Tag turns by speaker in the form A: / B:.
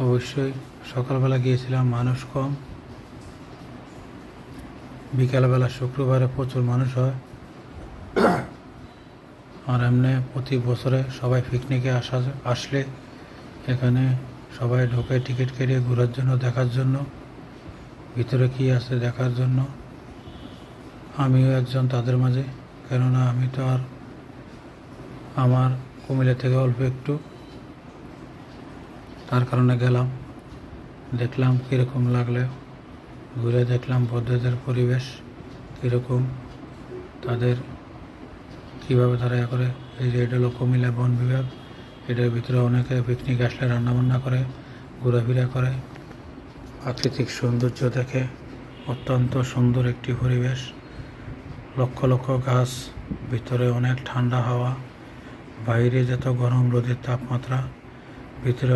A: অবশ্যই সকালবেলা গিয়েছিলাম, মানুষ কম। বিকালবেলা শুক্রবারে প্রচুর মানুষ হয়। আর এমনি প্রতি বছরে সবাই পিকনিকে আসলে এখানে সবাই ঢোকে টিকিট কেটে ঘোরার জন্য, দেখার জন্য, ভিতরে কি আছে দেখার জন্য। আমিও একজন তাদের মাঝে, কেননা আমি তো আর আমার কুমিল্লা থেকে অল্প একটু, তার কারণে গেলাম, দেখলাম কীরকম লাগলো। ঘুরে দেখলাম বৌদ্ধদের পরিবেশ কীরকম, তাদের কীভাবে তারা করে। এই যে এটা হলো কুমিল্লা বন বিভাগ, এটার ভিতরে অনেকে পিকনিক আসলে রান্নাবান্না করে, ঘোরাফেরা করে, প্রাকৃতিক সৌন্দর্য দেখে। অত্যন্ত সুন্দর একটি পরিবেশ, লক্ষ লক্ষ গাছ, ভিতরে অনেক ঠান্ডা হাওয়া। বাইরে যত গরম রোদের তাপমাত্রা, ভিতরে